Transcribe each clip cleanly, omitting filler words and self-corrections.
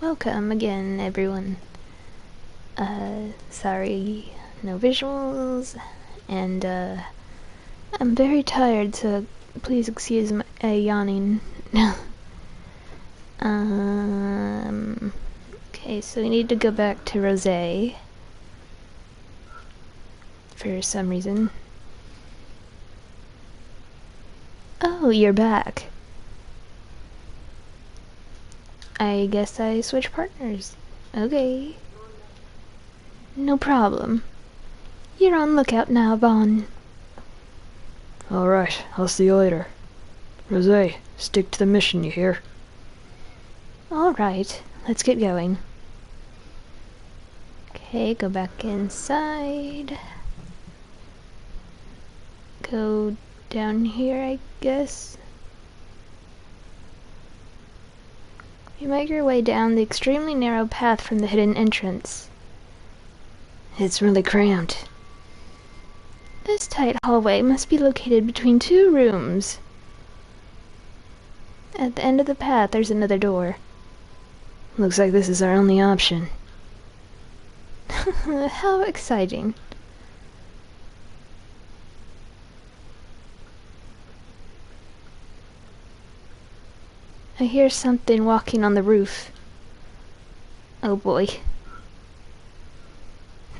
Welcome again, everyone. Sorry, no visuals, and, I'm very tired, so please excuse my yawning. Okay, so we need to go back to Rosé. For some reason. Oh, you're back. I guess I switch partners. Okay. No problem. You're on lookout now, Vaughn. Alright, I'll see you later. Rosé, stick to the mission, you hear? Alright, let's get going. Okay, go back inside. Go down here, I guess. You make your way down the extremely narrow path from the hidden entrance. It's really cramped. This tight hallway must be located between two rooms. At the end of the path, there's another door. Looks like this is our only option. How exciting. I hear something walking on the roof. Oh boy.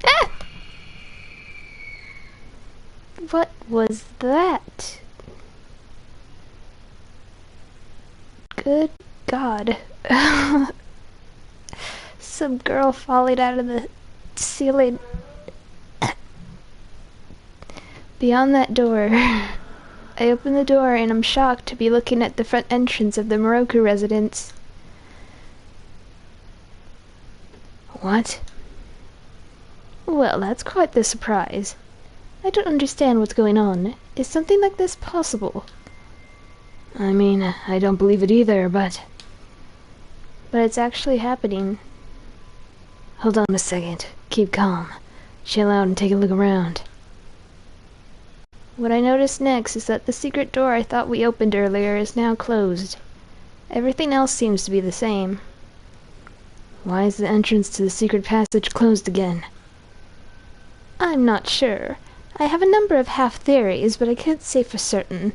Ah! What was that? Good God. Some girl falling out of the ceiling. Beyond that door. I open the door and I'm shocked to be looking at the front entrance of the Moroku residence. What? Well, that's quite the surprise. I don't understand what's going on. Is something like this possible? I mean, I don't believe it either, but it's actually happening. Hold on a second. Keep calm. Chill out and take a look around. What I notice next is that the secret door I thought we opened earlier is now closed. Everything else seems to be the same. Why is the entrance to the secret passage closed again? I'm not sure. I have a number of half-theories, but I can't say for certain.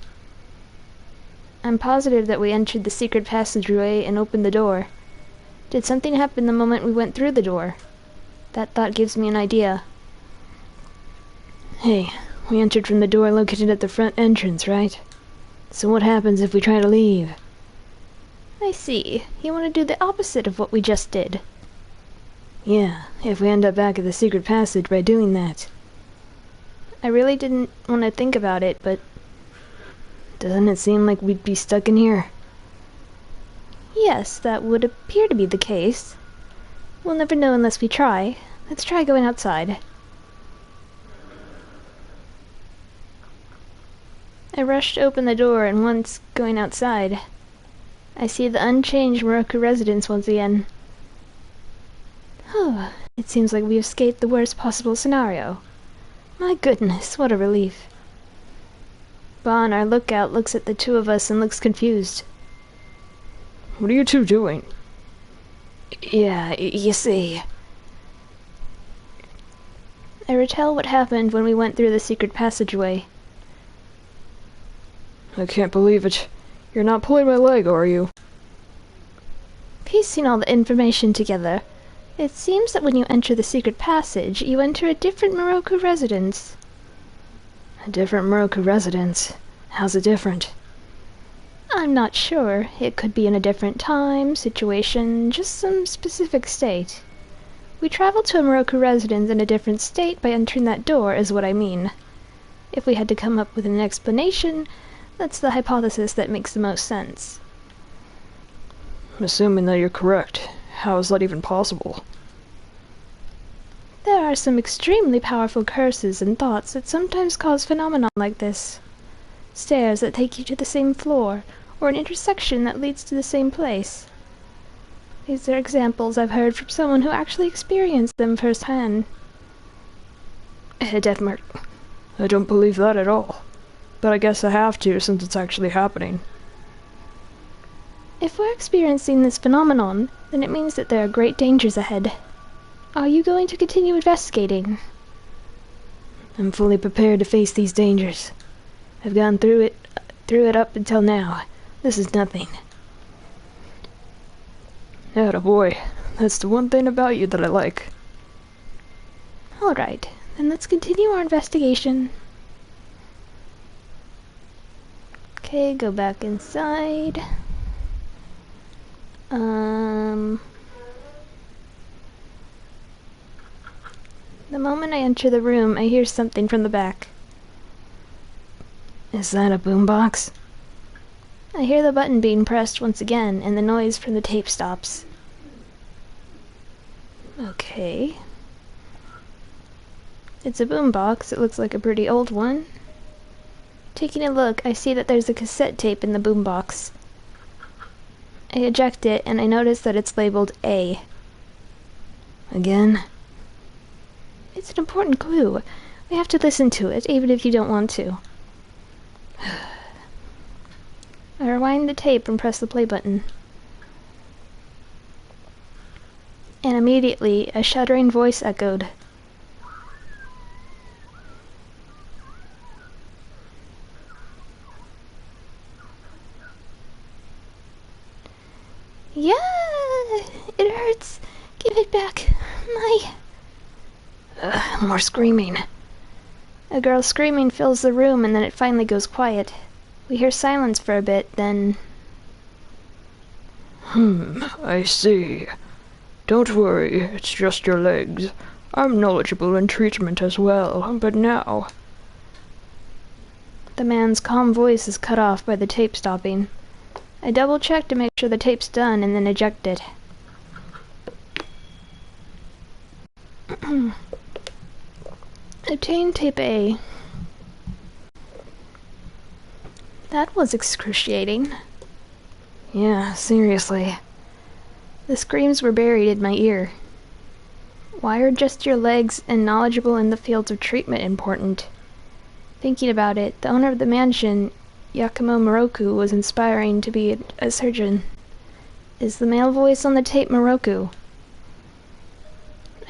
I'm positive that we entered the secret passageway and opened the door. Did something happen the moment we went through the door? That thought gives me an idea. Hey, we entered from the door located at the front entrance, right? So what happens if we try to leave? I see. You want to do the opposite of what we just did. Yeah, if we end up back at the secret passage by doing that. I really didn't want to think about it, but doesn't it seem like we'd be stuck in here? Yes, that would appear to be the case. We'll never know unless we try. Let's try going outside. I rushed to open the door, and once going outside, I see the unchanged Moroku residence once again. Oh, it seems like we escaped the worst possible scenario. My goodness, what a relief. Bon, our lookout, looks at the two of us and looks confused. What are you two doing? Yeah, you see. I retell what happened when we went through the secret passageway. I can't believe it. You're not pulling my leg, are you? Piecing all the information together, it seems that when you enter the secret passage, you enter a different Moroku residence. A different Moroku residence? How's it different? I'm not sure. It could be in a different time, situation, just some specific state. We travel to a Moroku residence in a different state by entering that door, is what I mean. If we had to come up with an explanation, that's the hypothesis that makes the most sense. Assuming that you're correct, how is that even possible? There are some extremely powerful curses and thoughts that sometimes cause phenomena like this. Stairs that take you to the same floor, or an intersection that leads to the same place. These are examples I've heard from someone who actually experienced them firsthand. Deathmark. I don't believe that at all. But I guess I have to since it's actually happening. If we're experiencing this phenomenon, then it means that there are great dangers ahead. Are you going to continue investigating? I'm fully prepared to face these dangers. I've gone through it up until now. This is nothing. Attaboy. That's the one thing about you that I like. Alright, then let's continue our investigation. Okay, go back inside. The moment I enter the room, I hear something from the back. Is that a boombox? I hear the button being pressed once again, and the noise from the tape stops. Okay. It's a boombox. It looks like a pretty old one. Taking a look, I see that there's a cassette tape in the boombox. I eject it, and I notice that it's labeled A. Again? It's an important clue. We have to listen to it, even if you don't want to. I rewind the tape and press the play button. And immediately, a shuddering voice echoed. Yeah, it hurts. Give it back. More screaming. A girl's screaming fills the room, and then it finally goes quiet. We hear silence for a bit, then... I see. Don't worry, it's just your legs. I'm knowledgeable in treatment as well, but now... The man's calm voice is cut off by the tape stopping. I double-check to make sure the tape's done, and then eject it. Obtain tape A. That was excruciating. Yeah, seriously. The screams were buried in my ear. Why are just your legs and knowledgeable in the fields of treatment important? Thinking about it, the owner of the mansion, Yakumo Moroku, was inspiring to be a surgeon. Is the male voice on the tape Moroku?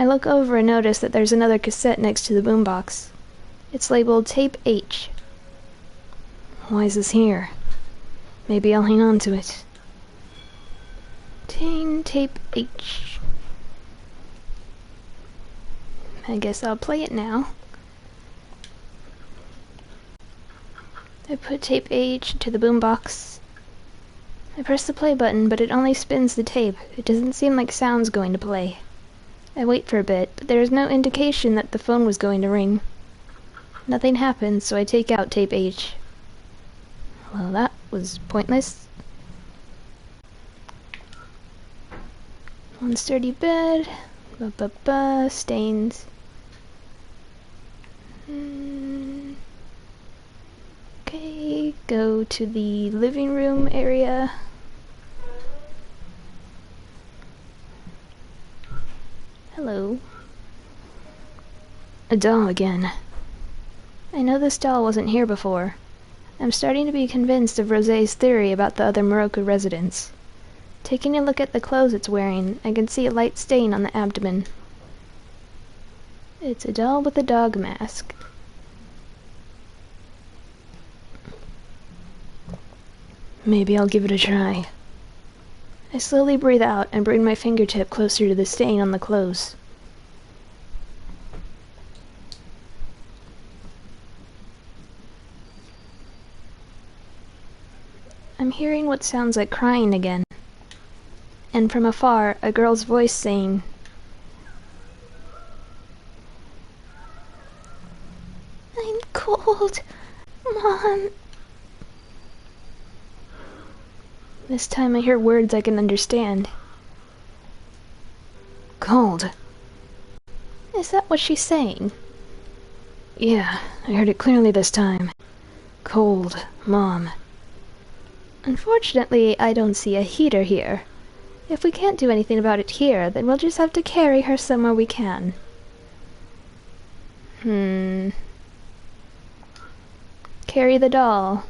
I look over and notice that there's another cassette next to the boombox. It's labeled Tape H. Why is this here? Maybe I'll hang on to it. Obtain Tape H. I guess I'll play it now. I put tape H to the boombox. I press the play button, but it only spins the tape. It doesn't seem like sound's going to play. I wait for a bit, but there is no indication that the phone was going to ring. Nothing happens, so I take out tape H. Well, that was pointless. One sturdy bed. Stains. Okay, go to the living room area. Hello. A doll again. I know this doll wasn't here before. I'm starting to be convinced of Rosé's theory about the other Moroku residents. Taking a look at the clothes it's wearing, I can see a light stain on the abdomen. It's a doll with a dog mask. Maybe I'll give it a try. I slowly breathe out and bring my fingertip closer to the stain on the clothes. I'm hearing what sounds like crying again. And from afar, a girl's voice saying, "I'm cold, Mom." This time I hear words I can understand. Cold. Is that what she's saying? Yeah, I heard it clearly this time. Cold, Mom. Unfortunately, I don't see a heater here. If we can't do anything about it here, then we'll just have to carry her somewhere we can. Carry the doll.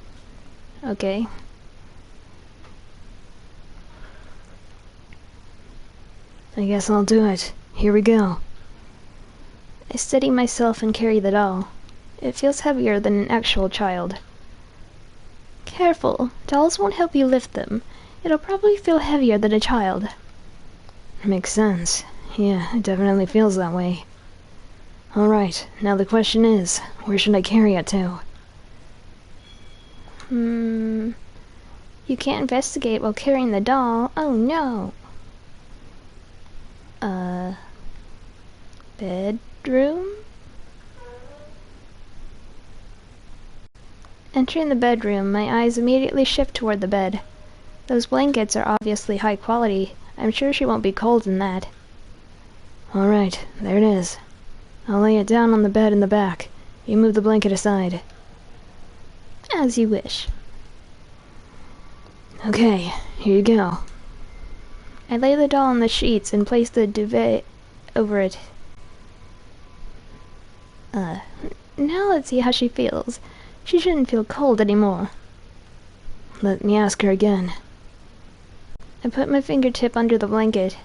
Okay. I guess I'll do it. Here we go. I steady myself and carry the doll. It feels heavier than an actual child. Careful, dolls won't help you lift them. It'll probably feel heavier than a child. Makes sense. Yeah, it definitely feels that way. Alright, now the question is, where should I carry it to? You can't investigate while carrying the doll. Oh no! Bedroom? Entering the bedroom, my eyes immediately shift toward the bed. Those blankets are obviously high quality. I'm sure she won't be cold in that. Alright, there it is. I'll lay it down on the bed in the back. You move the blanket aside. As you wish. Okay, here you go. I lay the doll on the sheets and place the duvet over it. Now let's see how she feels. She shouldn't feel cold anymore. Let me ask her again. I put my fingertip under the blanket.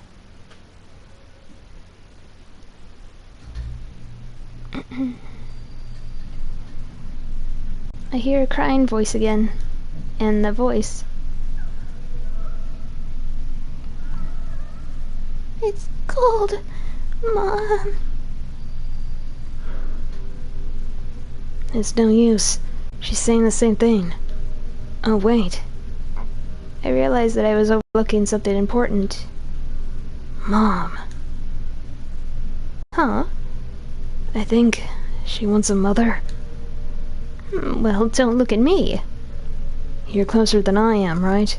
I hear a crying voice again. And the voice. It's cold, Mom. It's no use. She's saying the same thing. Oh, wait. I realized that I was overlooking something important. Mom. Huh? I think she wants a mother. Well, don't look at me. You're closer than I am, right?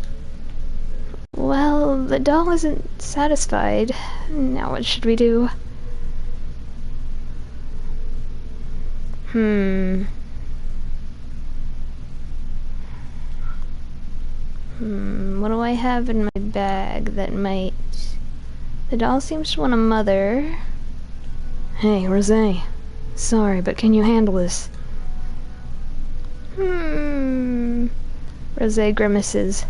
Well, the doll isn't satisfied. Now what should we do? What do I have in my bag that might... The doll seems to want a mother. Hey, Rosé. Sorry, but can you handle this? Rosé grimaces.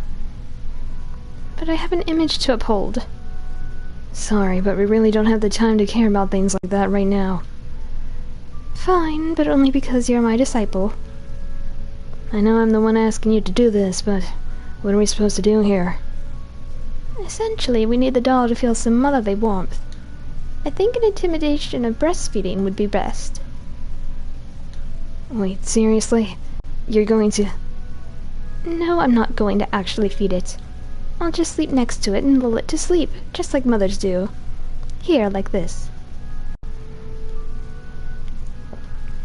But I have an image to uphold. Sorry, but we really don't have the time to care about things like that right now. Fine, but only because you're my disciple. I know I'm the one asking you to do this, but what are we supposed to do here? Essentially, we need the doll to feel some motherly warmth. I think an intimidation of breastfeeding would be best. Wait, seriously? You're going to... No, I'm not going to actually feed it. I'll just sleep next to it and lull it to sleep, just like mothers do. Here, like this.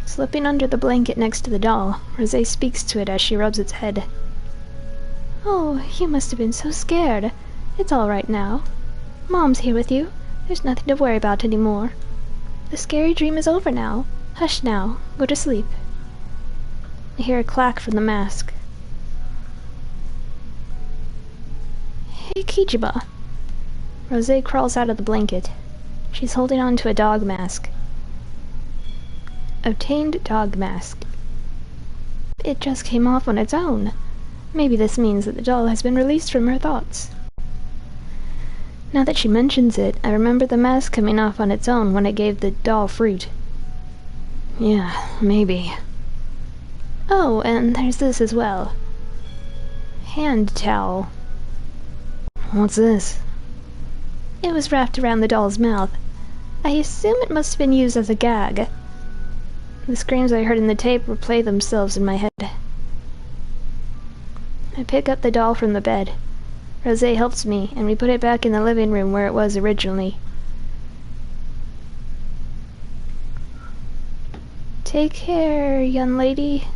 Slipping under the blanket next to the doll, Rosé speaks to it as she rubs its head. Oh, you must have been so scared. It's all right now. Mom's here with you. There's nothing to worry about anymore. The scary dream is over now. Hush now. Go to sleep. I hear a clack from the mask. Hey, Kijiba. Rosé crawls out of the blanket. She's holding on to a dog mask. Obtained dog mask. It just came off on its own. Maybe this means that the doll has been released from her thoughts. Now that she mentions it, I remember the mask coming off on its own when I gave the doll fruit. Yeah, maybe. Oh, and there's this as well. Hand towel. What's this? It was wrapped around the doll's mouth. I assume it must have been used as a gag. The screams I heard in the tape replay themselves in my head. I pick up the doll from the bed. Rosé helps me, and we put it back in the living room where it was originally. Take care, young lady.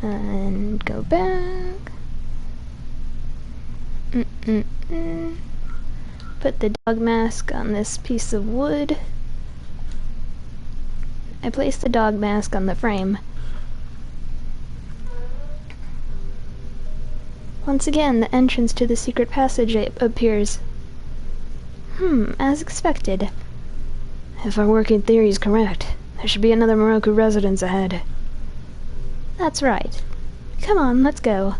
And go back. Put the dog mask on this piece of wood. I place the dog mask on the frame. Once again, the entrance to the secret passage appears. As expected. If our working theory is correct, there should be another Moroku residence ahead. That's right. Come on, let's go.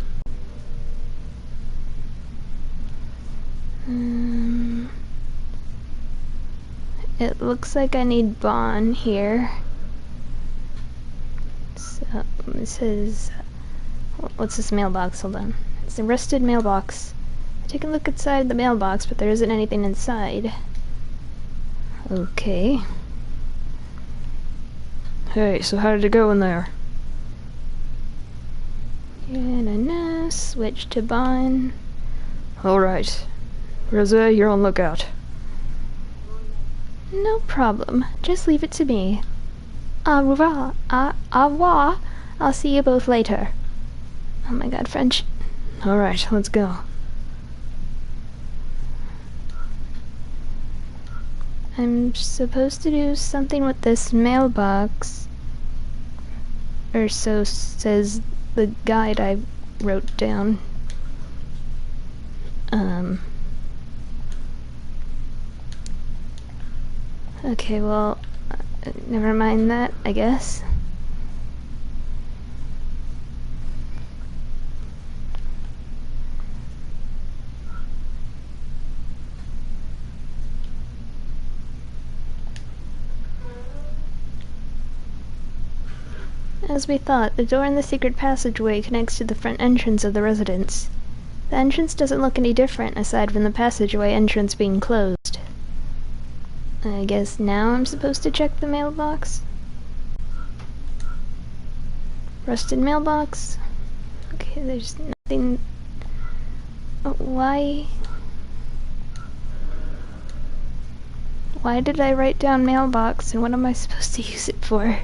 It looks like I need Bon here. So, it says... What's this mailbox? Hold on. It's a rusted mailbox. I take a look inside the mailbox, but there isn't anything inside. Okay. Hey, so how did it go in there? And switch to Bon. Alright. Rose, you're on lookout. No problem. Just leave it to me. Au revoir. Au revoir. I'll see you both later. Oh my god, French. Alright, let's go. I'm supposed to do something with this mailbox. Or so says the guide I wrote down. Okay, well, never mind that, I guess. As we thought, the door in the secret passageway connects to the front entrance of the residence. The entrance doesn't look any different, aside from the passageway entrance being closed. I guess now I'm supposed to check the mailbox? Rusted mailbox. Okay, there's nothing... Why did I write down mailbox, and what am I supposed to use it for?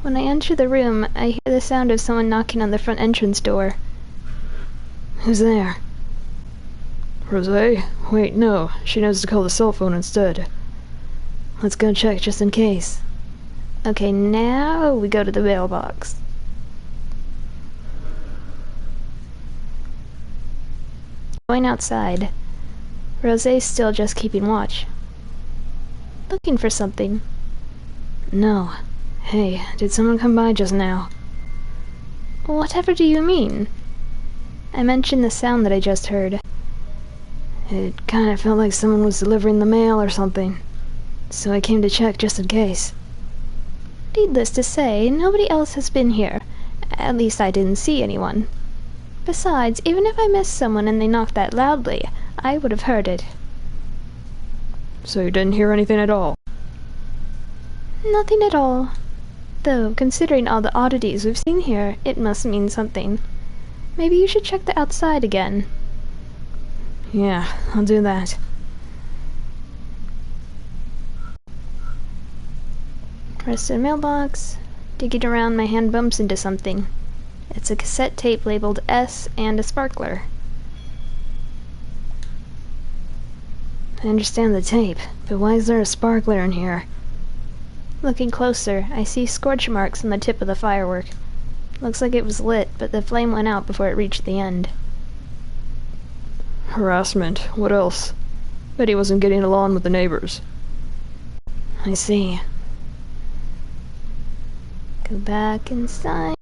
When I enter the room, I hear the sound of someone knocking on the front entrance door. Who's there? Rose? Wait, no. She knows to call the cell phone instead. Let's go check just in case. Okay, now we go to the mailbox. Going outside. Rose's still just keeping watch. Looking for something. No. Hey, did someone come by just now? Whatever do you mean? I mentioned the sound that I just heard. It kind of felt like someone was delivering the mail or something. So I came to check just in case. Needless to say, nobody else has been here. At least I didn't see anyone. Besides, even if I missed someone and they knocked that loudly, I would have heard it. So you didn't hear anything at all? Nothing at all. Though, considering all the oddities we've seen here, it must mean something. Maybe you should check the outside again. Yeah, I'll do that. Rusted mailbox. Digging around, my hand bumps into something. It's a cassette tape labeled S and a sparkler. I understand the tape, but why is there a sparkler in here? Looking closer, I see scorch marks on the tip of the firework. Looks like it was lit, but the flame went out before it reached the end. Harassment. What else? Bet he wasn't getting along with the neighbors. I see. Go back inside.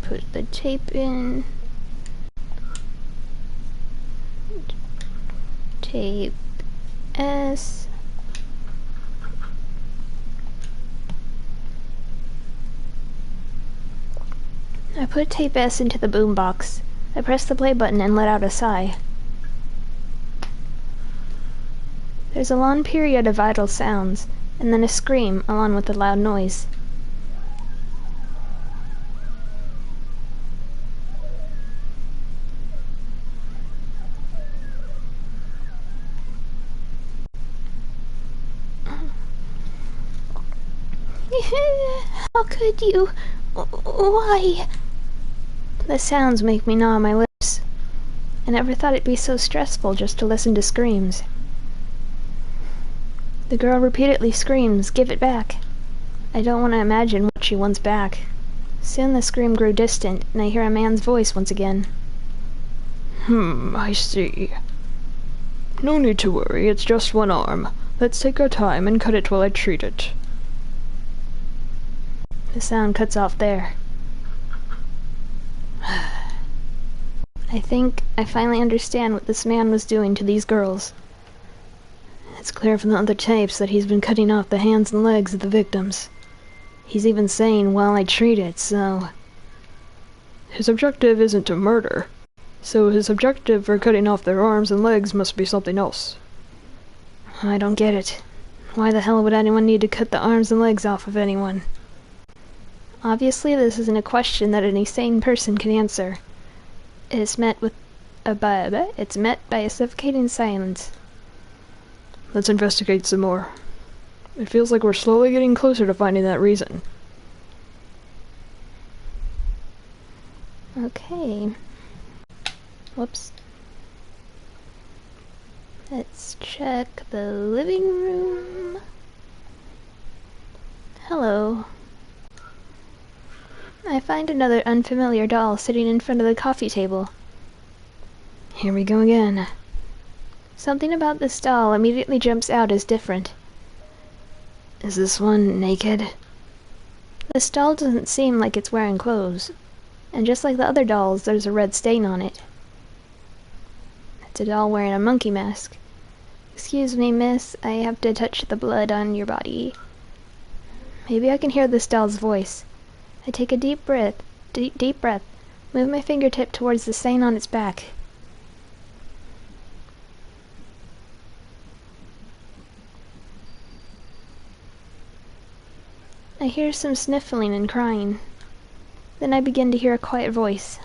Put the tape in. Tape S. I put tape S into the boombox. I pressed the play button and let out a sigh. There's a long period of idle sounds, and then a scream along with a loud noise. How could you? Why? The sounds make me gnaw my lips. I never thought it'd be so stressful just to listen to screams. The girl repeatedly screams, "Give it back." I don't want to imagine what she wants back. Soon the scream grew distant, and I hear a man's voice once again. I see. No need to worry, it's just one arm. Let's take our time and cut it while I treat it. The sound cuts off there. I think I finally understand what this man was doing to these girls. It's clear from the other tapes that he's been cutting off the hands and legs of the victims. He's even saying, while I treat it, so... His objective isn't to murder, so his objective for cutting off their arms and legs must be something else. I don't get it. Why the hell would anyone need to cut the arms and legs off of anyone? Obviously, this isn't a question that any sane person can answer. It's met by a suffocating silence. Let's investigate some more. It feels like we're slowly getting closer to finding that reason. Okay. Whoops. Let's check the living room. Hello. I find another unfamiliar doll sitting in front of the coffee table. Here we go again. Something about this doll immediately jumps out as different. Is this one naked? This doll doesn't seem like it's wearing clothes. And just like the other dolls, there's a red stain on it. It's a doll wearing a monkey mask. Excuse me, miss, I have to touch the blood on your body. Maybe I can hear this doll's voice. I take a deep breath, move my fingertip towards the stain on its back. I hear some sniffling and crying. Then I begin to hear a quiet voice.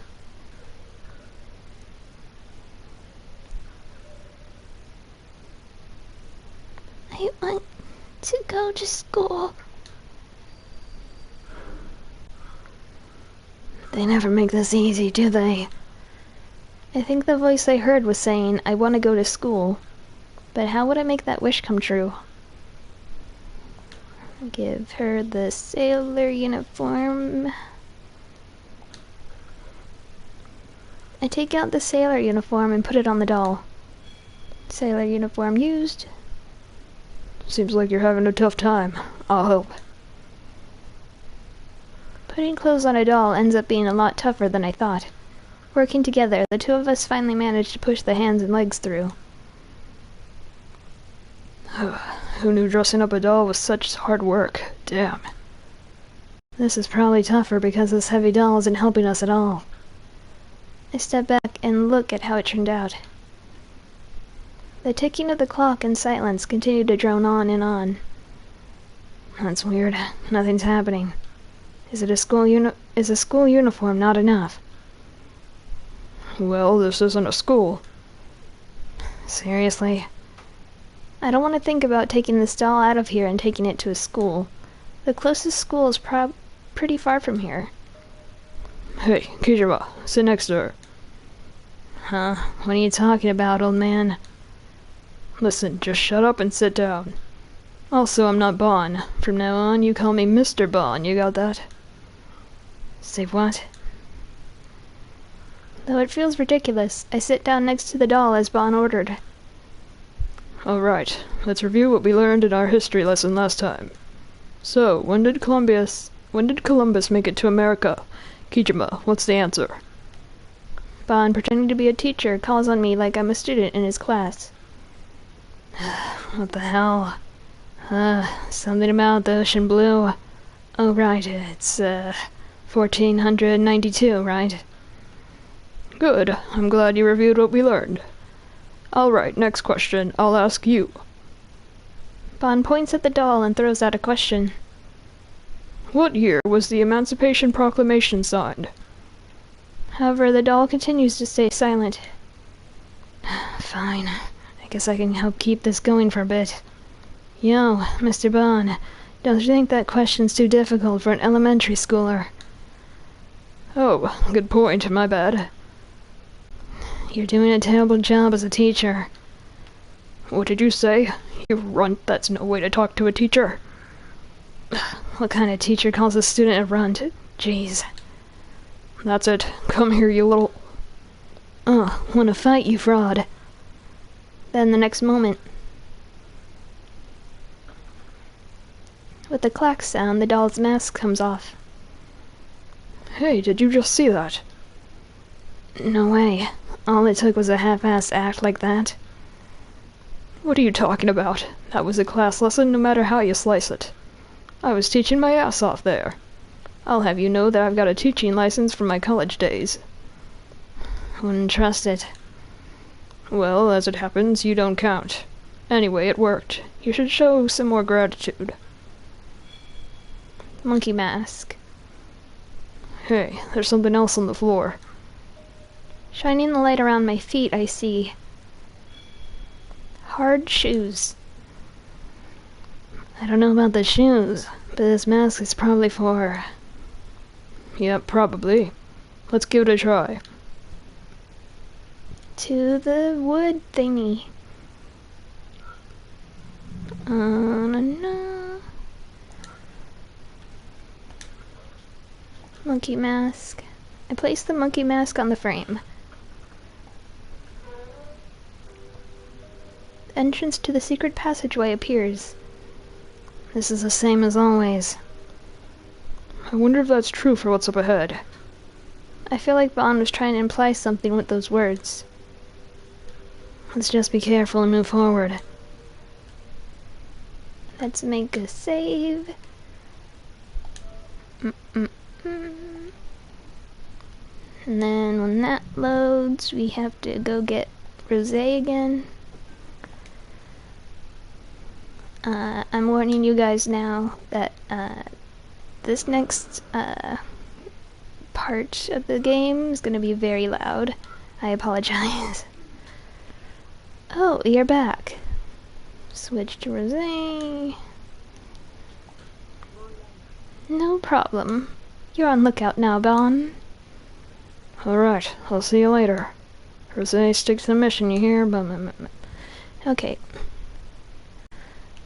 I want to go to school. They never make this easy, do they? I think the voice I heard was saying, I want to go to school. But how would I make that wish come true? Give her the sailor uniform. I take out the sailor uniform and put it on the doll. Sailor uniform used. Seems like you're having a tough time. I'll help. Putting clothes on a doll ends up being a lot tougher than I thought. Working together, the two of us finally managed to push the hands and legs through. Who knew dressing up a doll was such hard work? Damn. This is probably tougher because this heavy doll isn't helping us at all. I step back and look at how it turned out. The ticking of the clock and silence continued to drone on and on. That's weird. Nothing's happening. Is a school uniform not enough? Well, this isn't a school. Seriously? I don't want to think about taking this doll out of here and taking it to a school. The closest school is pretty far from here. Hey, Kijima, sit next to her. Huh? What are you talking about, old man? Listen, just shut up and sit down. Also, I'm not Bon. From now on, you call me Mr. Bon, you got that? Say what? Though it feels ridiculous, I sit down next to the doll as Bon ordered. Alright, let's review what we learned in our history lesson last time. So, when did Columbus make it to America? Kijima, what's the answer? Bon, pretending to be a teacher, calls on me like I'm a student in his class. What the hell? Something about the ocean blue. Oh, right, it's, 1492, right? Good, I'm glad you reviewed what we learned. Alright, next question, I'll ask you. Bon points at the doll and throws out a question. What year was the Emancipation Proclamation signed? However, the doll continues to stay silent. Fine. I guess I can help keep this going for a bit. Yo, Mr. Bon, don't you think that question's too difficult for an elementary schooler? Oh, good point, my bad. You're doing a terrible job as a teacher. What did you say? You runt, that's no way to talk to a teacher. What kind of teacher calls a student a runt? Jeez. That's it. Come here, you little... wanna fight, you fraud. Then the next moment... With the clack sound, the doll's mask comes off. Hey, did you just see that? No way. All it took was a half-assed act like that. What are you talking about? That was a class lesson no matter how you slice it. I was teaching my ass off there. I'll have you know that I've got a teaching license from my college days. Wouldn't trust it. Well, as it happens, you don't count. Anyway, it worked. You should show some more gratitude. Monkey mask. Hey, there's something else on the floor. Shining the light around my feet, I see hard shoes. I don't know about the shoes, but this mask is probably for... Yep, probably. Let's give it a try. To the wood thingy. No. Monkey mask. I place the monkey mask on the frame. The entrance to the secret passageway appears. This is the same as always. I wonder if that's true for what's up ahead. I feel like Bond was trying to imply something with those words. Let's just be careful and move forward. Let's make a save. And then when that loads, we have to go get Rosé again. I'm warning you guys now that this next part of the game is going to be very loud. I apologize. Oh, you're back. Switch to Rosé. No problem. You're on lookout now, Bon. Alright, I'll see you later. Rosé, stick to the mission, you hear? Okay.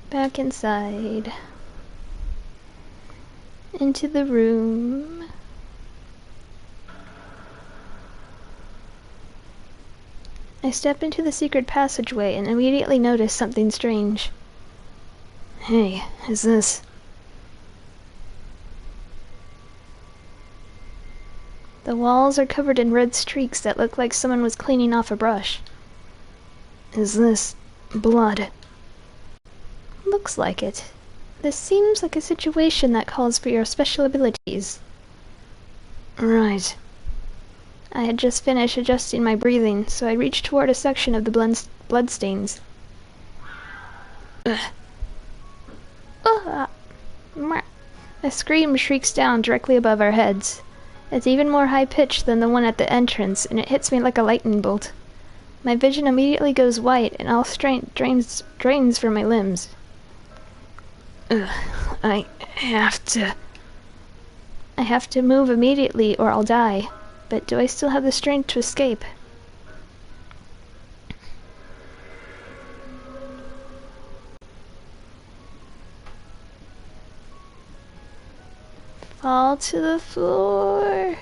Back inside. Into the room. I step into the secret passageway and immediately notice something strange. Hey, is this... The walls are covered in red streaks that look like someone was cleaning off a brush. Is this... blood? Looks like it. This seems like a situation that calls for your special abilities. Right. I had just finished adjusting my breathing, so I reached toward a section of the bloodstains. A scream shrieks down directly above our heads. It's even more high-pitched than the one at the entrance, and it hits me like a lightning bolt. My vision immediately goes white, and all strength drains from my limbs. I have to move immediately or I'll die. But do I still have the strength to escape? Fall to the floor.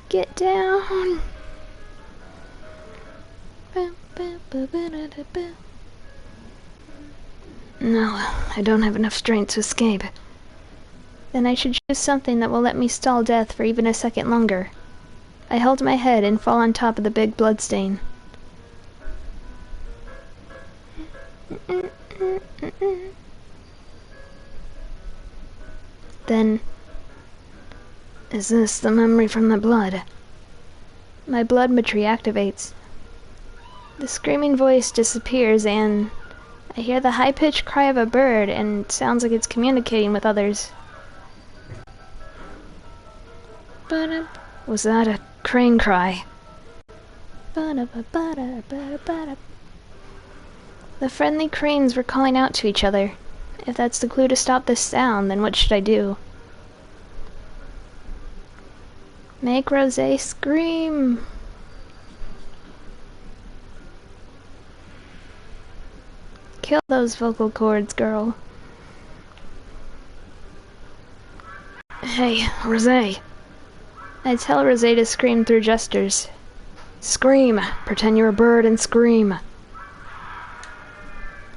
Get down. No, I don't have enough strength to escape. Then I should choose something that will let me stall death for even a second longer. I hold my head and fall on top of the big bloodstain. Then... Is this the memory from the blood? My bloodmetry activates. The screaming voice disappears and... I hear the high-pitched cry of a bird and it sounds like it's communicating with others. Was that a crane cry? The friendly cranes were calling out to each other. If that's the clue to stop this sound, then what should I do? Make Rosé scream! Kill those vocal cords, girl. Hey, Rosé! I tell Rosé to scream through gestures. Scream! Pretend you're a bird and scream!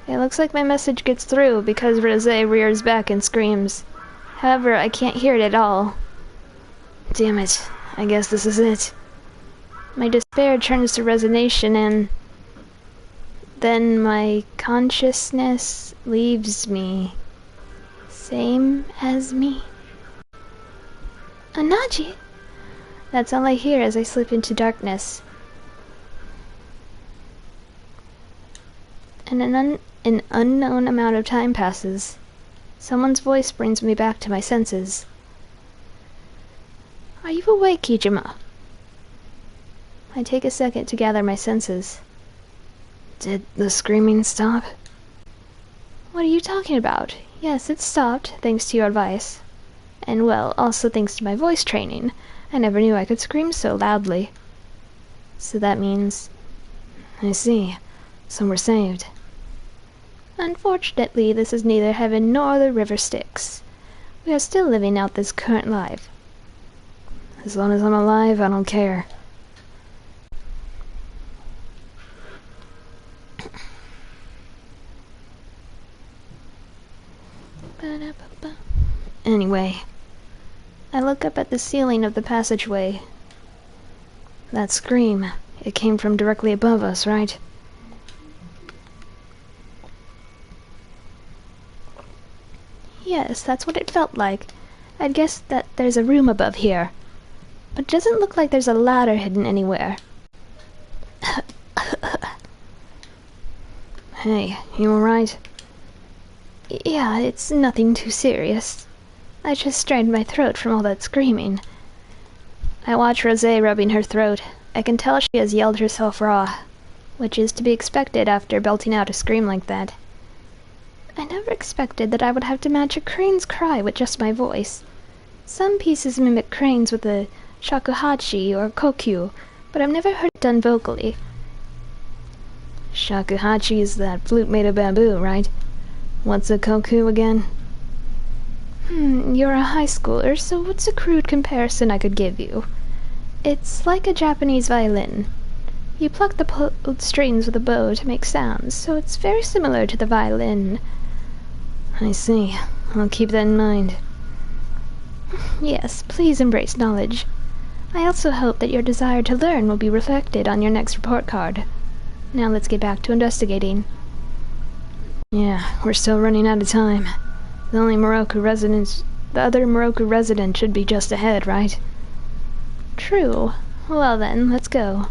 It looks like my message gets through because Rosé rears back and screams. However, I can't hear it at all. Damn it. I guess this is it. My despair turns to resignation and then my consciousness leaves me. Same as me. Anaji! That's all I hear as I slip into darkness. And an unknown amount of time passes. Someone's voice brings me back to my senses. Are you awake, Kijima? I take a second to gather my senses. Did the screaming stop? What are you talking about? Yes, it stopped, thanks to your advice. And well, also thanks to my voice training. I never knew I could scream so loudly. So that means... I see. So we're saved. Unfortunately, this is neither heaven nor the river Styx. We are still living out this current life. As long as I'm alive, I don't care. Anyway, I look up at the ceiling of the passageway. That scream, it came from directly above us, right? Yes, that's what it felt like. I'd guess that there's a room above here. But it doesn't look like there's a ladder hidden anywhere. Hey, you alright? Yeah, it's nothing too serious. I just strained my throat from all that screaming. I watch Rosé rubbing her throat. I can tell she has yelled herself raw, which is to be expected after belting out a scream like that. I never expected that I would have to match a crane's cry with just my voice. Some pieces mimic cranes with a shakuhachi or kokyu, but I've never heard it done vocally. Shakuhachi is that flute made of bamboo, right? What's a kokyu again? You're a high schooler, so what's a crude comparison I could give you? It's like a Japanese violin. You pluck the pulled strings with a bow to make sounds, so it's very similar to the violin. I see. I'll keep that in mind. Yes, please embrace knowledge. I also hope that your desire to learn will be reflected on your next report card. Now let's get back to investigating. Yeah, we're still running out of time. The other Moroku resident should be just ahead, right? True. Well then, let's go.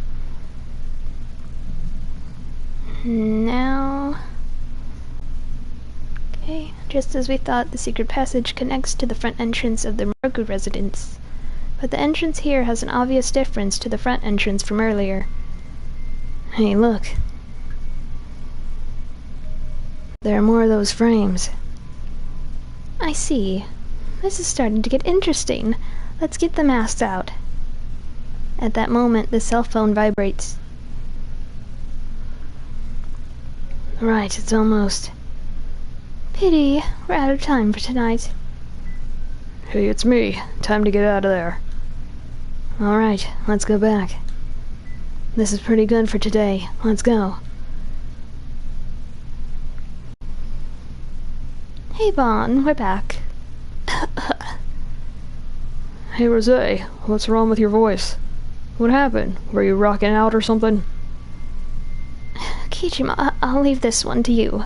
Now... Okay, just as we thought, the secret passage connects to the front entrance of the Moroku residence. But the entrance here has an obvious difference to the front entrance from earlier. Hey, look. There are more of those frames. I see. This is starting to get interesting. Let's get the masks out. At that moment, the cell phone vibrates. Right, it's almost. Pity, we're out of time for tonight. Hey, it's me. Time to get out of there. Alright, let's go back. This is pretty good for today. Let's go. Hey, Vaughn, we're back. Hey, Rosé, what's wrong with your voice? What happened? Were you rocking out or something? Kijima, I'll leave this one to you.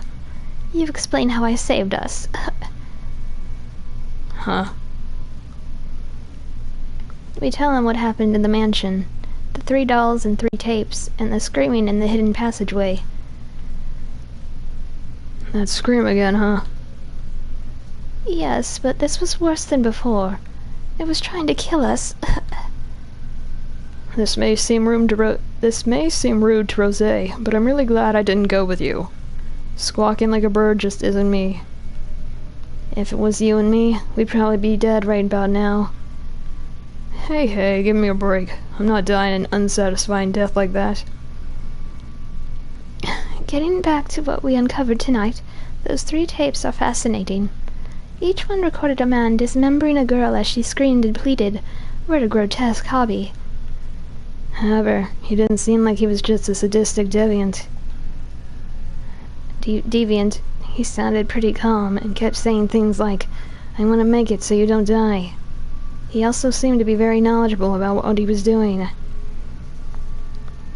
You've explained how I saved us. Huh? We tell him what happened in the mansion. The 3 dolls and 3 tapes, and the screaming in the hidden passageway. That scream again, huh? Yes, but this was worse than before. It was trying to kill us. This may seem rude to Rosé, but I'm really glad I didn't go with you. Squawking like a bird just isn't me. If it was you and me, we'd probably be dead right about now. Hey, give me a break. I'm not dying an unsatisfying death like that. Getting back to what we uncovered tonight, those 3 tapes are fascinating. Each one recorded a man dismembering a girl as she screamed and pleaded. What a grotesque hobby. However, he didn't seem like he was just a sadistic deviant. Deviant. He sounded pretty calm and kept saying things like, I want to make it so you don't die. He also seemed to be very knowledgeable about what he was doing.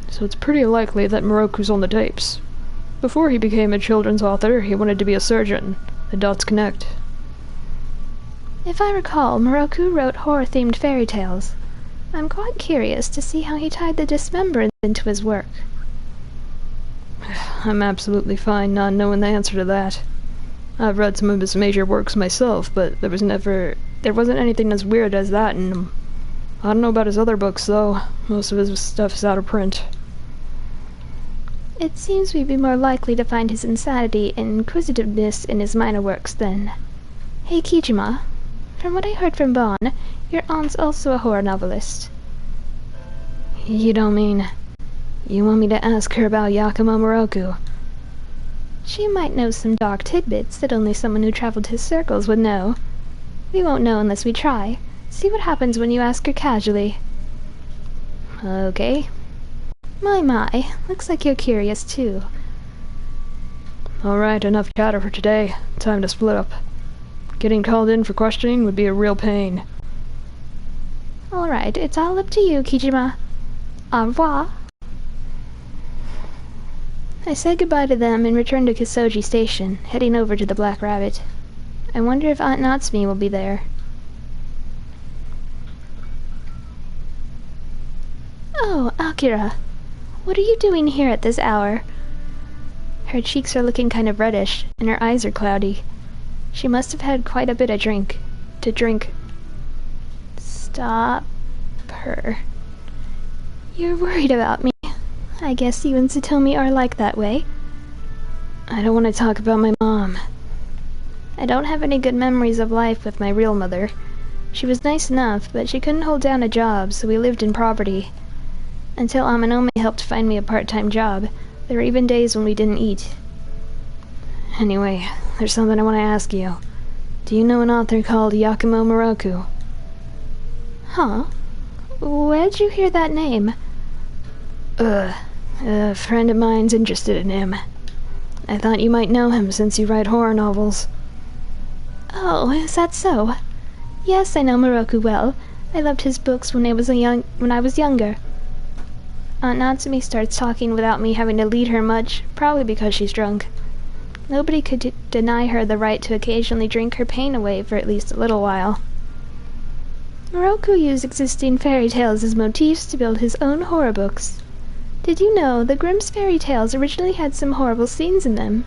So it's pretty likely that Moroku's on the tapes. Before he became a children's author, he wanted to be a surgeon. The dots connect. If I recall, Moroku wrote horror-themed fairy tales. I'm quite curious to see how he tied the dismemberance into his work. I'm absolutely fine not knowing the answer to that. I've read some of his major works myself, but there wasn't anything as weird as that in them. I don't know about his other books, though. Most of his stuff is out of print. It seems we'd be more likely to find his insanity and inquisitiveness in his minor works, then. Hey, Kijima. From what I heard from Bon, your aunt's also a horror novelist. You don't mean... You want me to ask her about Yakumo Moroku? She might know some dark tidbits that only someone who traveled his circles would know. We won't know unless we try. See what happens when you ask her casually. Okay. My, looks like you're curious too. Alright, enough chatter for today. Time to split up. Getting called in for questioning would be a real pain. Alright, it's all up to you, Kijima. Au revoir. I said goodbye to them and returned to Kisoji Station, heading over to the Black Rabbit. I wonder if Aunt Natsume will be there. Oh, Akira. What are you doing here at this hour? Her cheeks are looking kind of reddish, and her eyes are cloudy. She must have had quite a bit of drink. Stop her. You're worried about me. I guess you and Satomi are like that way. I don't want to talk about my mom. I don't have any good memories of life with my real mother. She was nice enough, but she couldn't hold down a job, so we lived in poverty. Until Amanome helped find me a part-time job, there were even days when we didn't eat. Anyway, there's something I want to ask you. Do you know an author called Yakumo Moroku? Huh? Where'd you hear that name? A friend of mine's interested in him. I thought you might know him since you write horror novels. Oh, is that so? Yes, I know Moroku well. I loved his books when I was younger. Aunt Natsume starts talking without me having to lead her much, probably because she's drunk. Nobody could deny her the right to occasionally drink her pain away for at least a little while. Moroku used existing fairy tales as motifs to build his own horror books. Did you know the Grimm's fairy tales originally had some horrible scenes in them?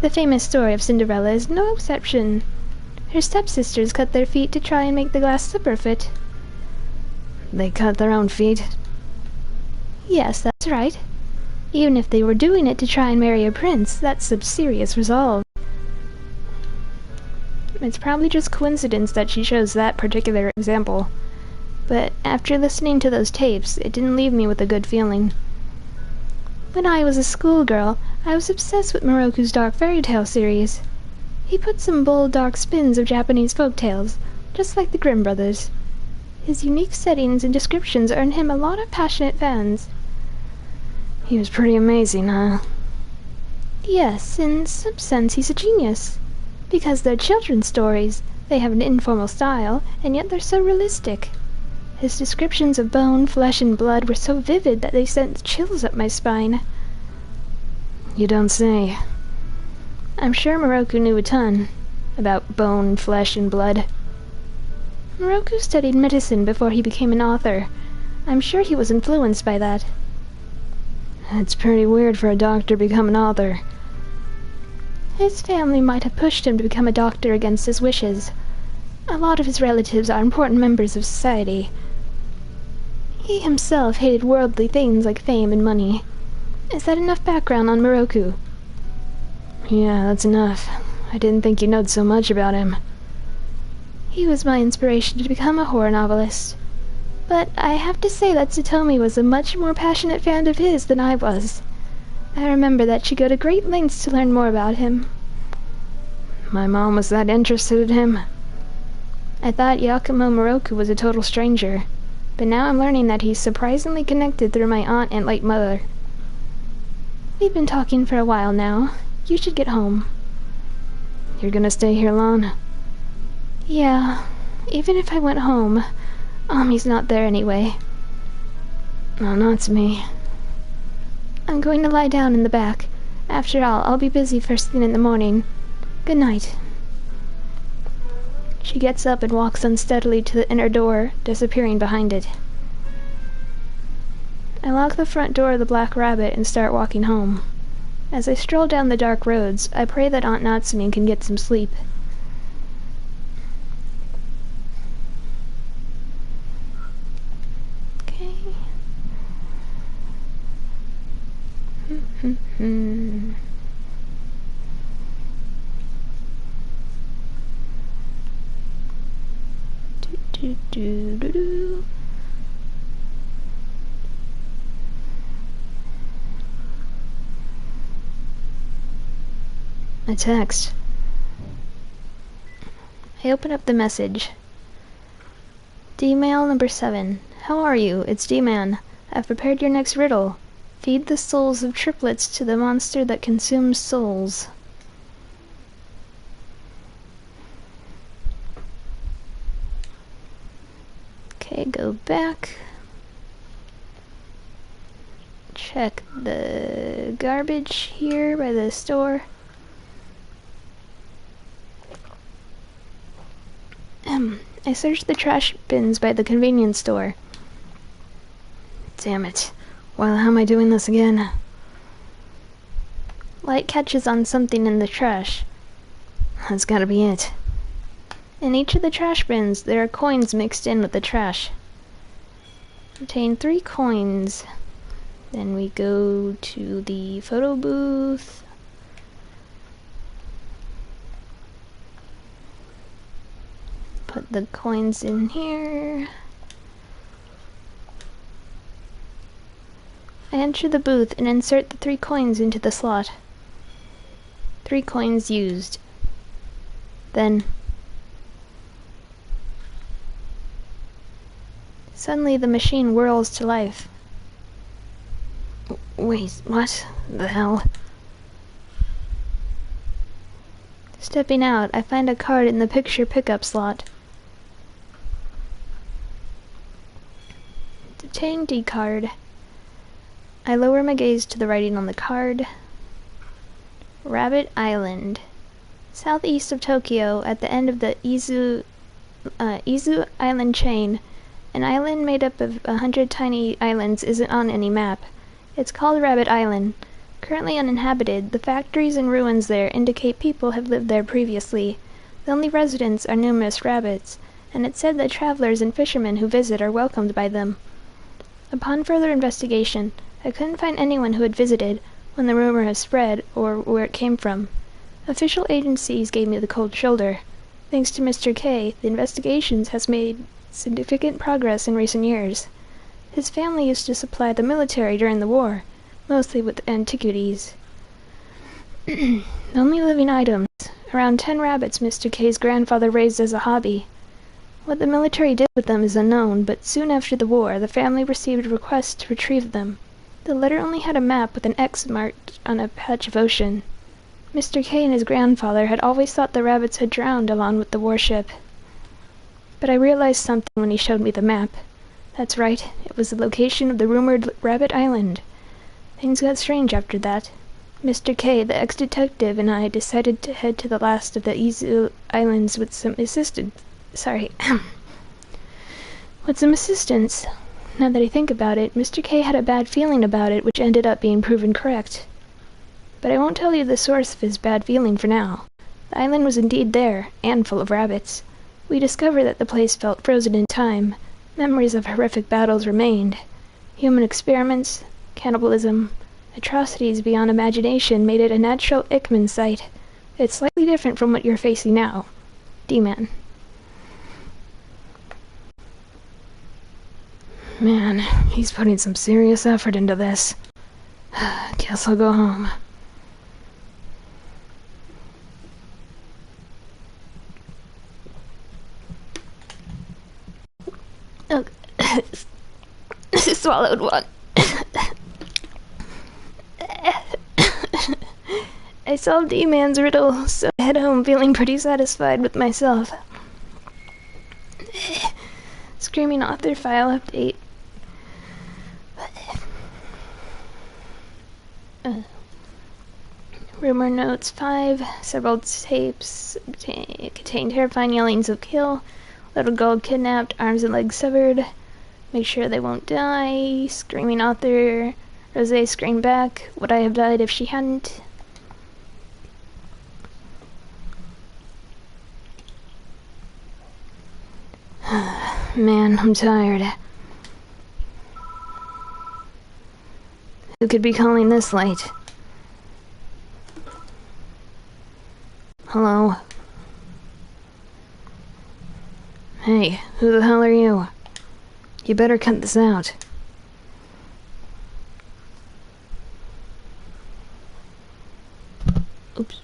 The famous story of Cinderella is no exception. Her stepsisters cut their feet to try and make the glass slipper fit. They cut their own feet? Yes, that's right. Even if they were doing it to try and marry a prince, that's some serious resolve. It's probably just coincidence that she chose that particular example. But after listening to those tapes, it didn't leave me with a good feeling. When I was a schoolgirl, I was obsessed with Moroku's dark fairy tale series. He put some bold, dark spins of Japanese folk tales, just like the Grimm brothers. His unique settings and descriptions earned him a lot of passionate fans. He was pretty amazing, huh? Yes, in some sense he's a genius. Because they're children's stories, they have an informal style, and yet they're so realistic. His descriptions of bone, flesh, and blood were so vivid that they sent chills up my spine. You don't say. I'm sure Moroku knew a ton about bone, flesh, and blood. Moroku studied medicine before he became an author. I'm sure he was influenced by that. It's pretty weird for a doctor to become an author. His family might have pushed him to become a doctor against his wishes. A lot of his relatives are important members of society. He himself hated worldly things like fame and money. Is that enough background on Moroku? Yeah, that's enough. I didn't think you knowed so much about him. He was my inspiration to become a horror novelist. But I have to say that Satomi was a much more passionate fan of his than I was. I remember that she'd go to great lengths to learn more about him. My mom was that interested in him? I thought Yakumo Moroku was a total stranger, but now I'm learning that he's surprisingly connected through my aunt and late mother. We've been talking for a while now. You should get home. You're gonna stay here long? Yeah. Even if I went home, Mommy's not there anyway. No, not to me. I'm going to lie down in the back. After all, I'll be busy first thing in the morning. Good night. She gets up and walks unsteadily to the inner door, disappearing behind it. I lock the front door of the Black Rabbit and start walking home. As I stroll down the dark roads, I pray that Aunt Natsume can get some sleep. Okay. Do. A text. I open up the message. D-mail number 7. How are you? It's D-man. I've prepared your next riddle. Feed the souls of triplets to the monster that consumes souls. Okay, go back. Check the garbage here by the store. I searched the trash bins by the convenience store. Damn it. Well, how am I doing this again? Light catches on something in the trash. That's gotta be it. In each of the trash bins, there are coins mixed in with the trash. Obtain 3 coins. Then we go to the photo booth. Put the coins in here. I enter the booth and insert the 3 coins into the slot. 3 coins used. Then suddenly the machine whirls to life. Wait, what the hell? Stepping out, I find a card in the picture pickup slot. Obtain D card. I lower my gaze to the writing on the card. Rabbit Island. Southeast of Tokyo, at the end of the Izu Island chain. An island made up of 100 tiny islands isn't on any map. It's called Rabbit Island. Currently uninhabited, the factories and ruins there indicate people have lived there previously. The only residents are numerous rabbits, and it's said that travelers and fishermen who visit are welcomed by them. Upon further investigation, I couldn't find anyone who had visited when the rumor has spread or where it came from. Official agencies gave me the cold shoulder. Thanks to Mr. K, the investigations has made significant progress in recent years. His family used to supply the military during the war, mostly with antiquities. Only living items. Around 10 rabbits Mr. K's grandfather raised as a hobby. What the military did with them is unknown, but soon after the war, the family received a request to retrieve them. The letter only had a map with an X marked on a patch of ocean. Mr. K and his grandfather had always thought the rabbits had drowned along with the warship. But I realized something when he showed me the map. That's right, it was the location of the rumored Rabbit Island. Things got strange after that. Mr. K, the ex-detective, and I decided to head to the last of the Izu Islands with some assistance. With some assistance. Now that I think about it, Mr. K had a bad feeling about it, which ended up being proven correct. But I won't tell you the source of his bad feeling for now. The island was indeed there, and full of rabbits. We discovered that the place felt frozen in time. Memories of horrific battles remained. Human experiments, cannibalism, atrocities beyond imagination made it a natural Ickman site. It's slightly different from what you're facing now. D-Man. Man, he's putting some serious effort into this. Guess I'll go home. Oh, swallowed one. I solved D-Man's riddle, so I head home feeling pretty satisfied with myself. Screaming author file update. Rumor notes 5. Several tapes contain terrifying yellings of kill. Little girl kidnapped, arms and legs severed. Make sure they won't die. Screaming author. Rose screamed back. Would I have died if she hadn't? Man, I'm tired. Who could be calling this late? Hello? Hey, who the hell are you? You better cut this out. Oops.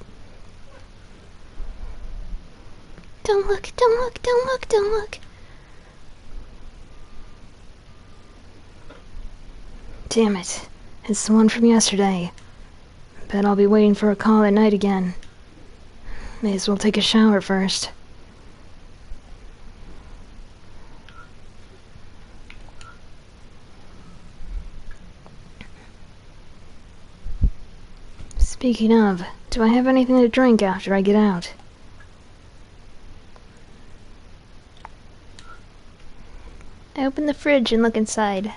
Don't look, don't look, don't look, don't look. Damn it. It's the one from yesterday. Bet I'll be waiting for a call at night again. May as well take a shower first. Speaking of, do I have anything to drink after I get out? I open the fridge and look inside.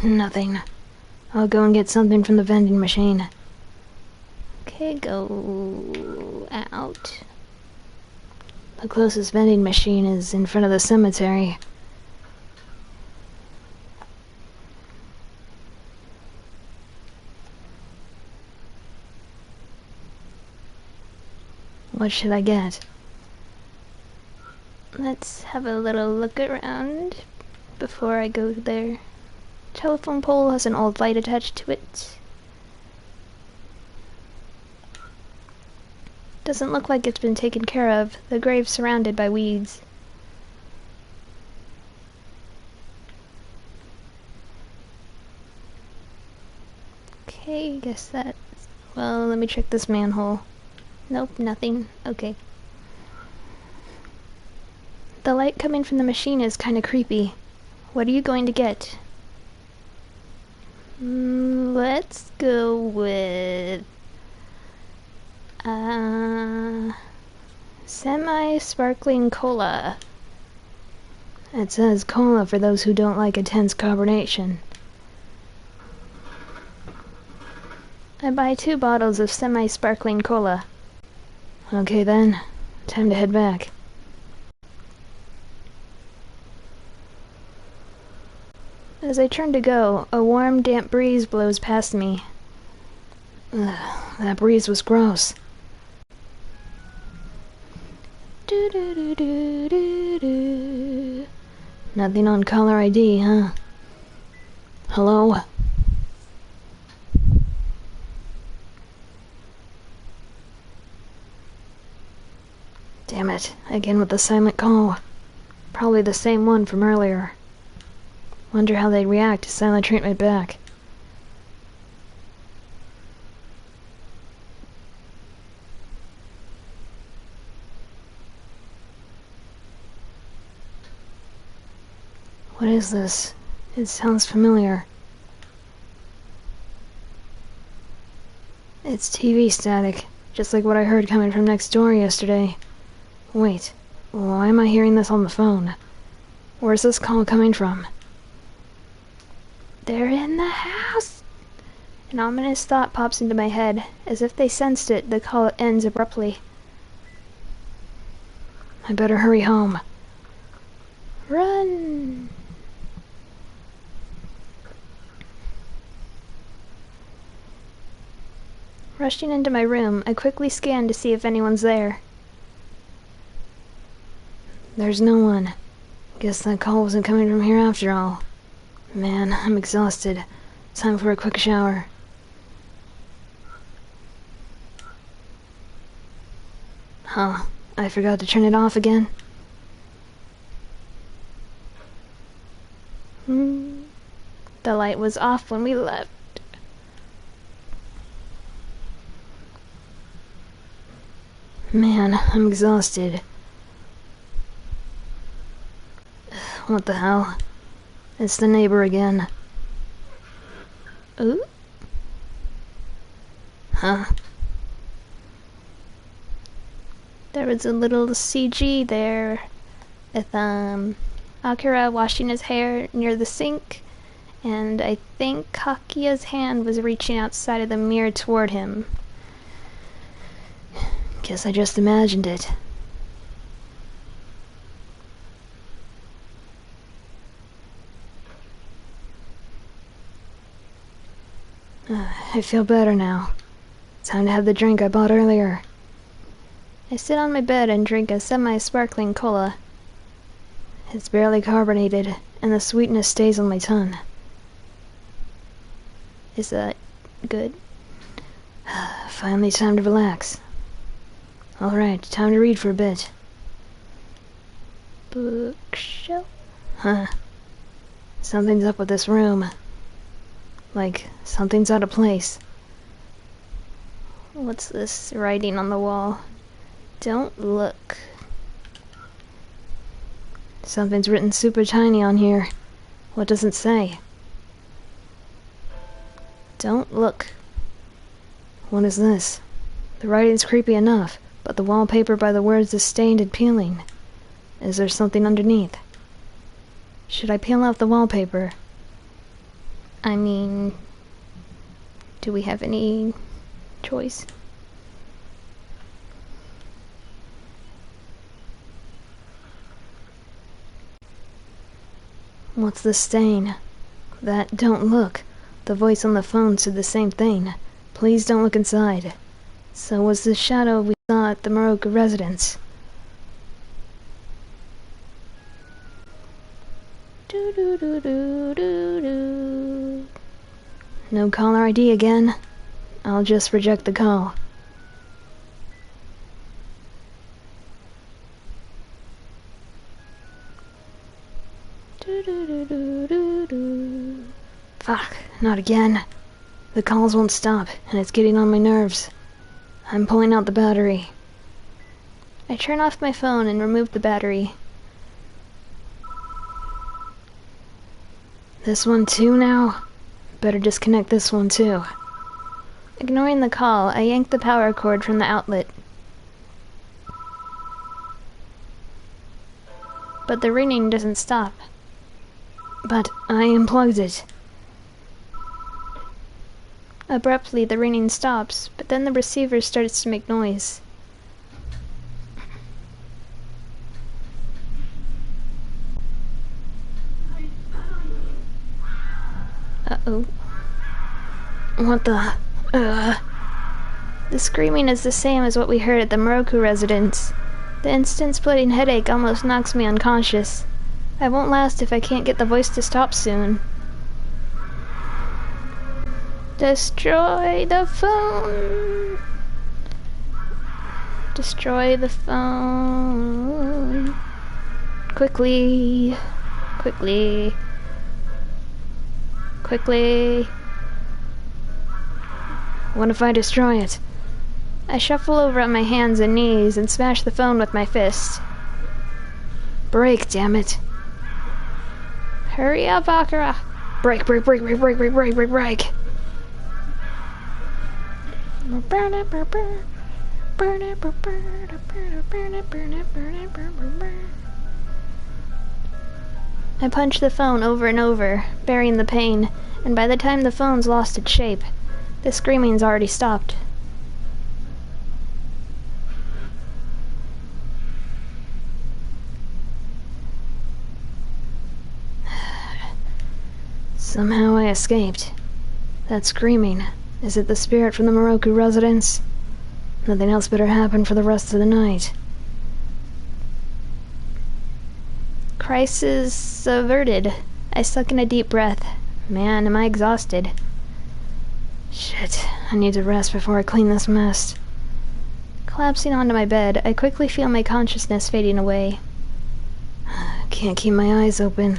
Nothing. I'll go and get something from the vending machine. Okay, go out. The closest vending machine is in front of the cemetery. What should I get? Let's have a little look around before I go there. Telephone pole has an old light attached to it. Doesn't look like it's been taken care of. The grave's surrounded by weeds. Okay, guess that's... Well, let me check this manhole. Nope, nothing. Okay. The light coming from the machine is kinda creepy. What are you going to get? Let's go with... semi-sparkling cola. It says cola for those who don't like intense carbonation. I buy 2 bottles of semi-sparkling cola. Okay then, time to head back. As I turn to go, a warm, damp breeze blows past me. Ugh, that breeze was gross. Nothing on caller ID, huh? Hello? Damn it, again with the silent call. Probably the same one from earlier. Wonder how they'd react to silent treatment back. What is this? It sounds familiar. It's TV static, just like what I heard coming from next door yesterday. Wait, why am I hearing this on the phone? Where's this call coming from? They're in the house! An ominous thought pops into my head. As if they sensed it, the call ends abruptly. I better hurry home. Run! Rushing into my room, I quickly scan to see if anyone's there. There's no one. Guess that call wasn't coming from here after all. Man, I'm exhausted. Time for a quick shower. Huh, I forgot to turn it off again. The light was off when we left. Man, I'm exhausted. What the hell? It's the neighbor again. Ooh? Huh? There was a little CG there with Akira washing his hair near the sink, and I think Kakia's hand was reaching outside of the mirror toward him. Guess I just imagined it. I feel better now. Time to have the drink I bought earlier. I sit on my bed and drink a semi-sparkling cola. It's barely carbonated, and the sweetness stays on my tongue. Is that good? Finally time to relax. Alright, time to read for a bit. Bookshelf? Huh. Something's up with this room. Like, something's out of place. What's this writing on the wall? Don't look. Something's written super tiny on here. What does it say? Don't look. What is this? The writing's creepy enough, but the wallpaper by the words is stained and peeling. Is there something underneath? Should I peel off the wallpaper? I mean, do we have any choice? What's the stain? That don't look. The voice on the phone said the same thing. Please don't look inside. So was the shadow we saw at the Moroka residence. Do-do-do-do-do-do. No caller ID again. I'll just reject the call. Do-do-do-do-do-do. Fuck, not again. The calls won't stop, and it's getting on my nerves. I'm pulling out the battery. I turn off my phone and remove the battery. This one too now? Better disconnect this one too. Ignoring the call, I yank the power cord from the outlet. But the ringing doesn't stop. But I unplugged it. Abruptly, the ringing stops, but then the receiver starts to make noise. Uh-oh. What the... The screaming is the same as what we heard at the Moroku residence. The instant-splitting headache almost knocks me unconscious. I won't last if I can't get the voice to stop soon. Destroy the phone! Destroy the phone! Quickly! Quickly! Quickly! What if I destroy it? I shuffle over on my hands and knees and smash the phone with my fist. Break, damn it! Hurry up, Akira! Break, break, break, break, break, break, break, break, break! I punch the phone over and over, burying the pain, and by the time the phone's lost its shape, the screaming's already stopped. Somehow I escaped. That screaming, is it the spirit from the Moroku residence? Nothing else better happen for the rest of the night. Crisis averted. I suck in a deep breath. Man, am I exhausted. Shit, I need to rest before I clean this mess. Collapsing onto my bed, I quickly feel my consciousness fading away. Can't keep my eyes open.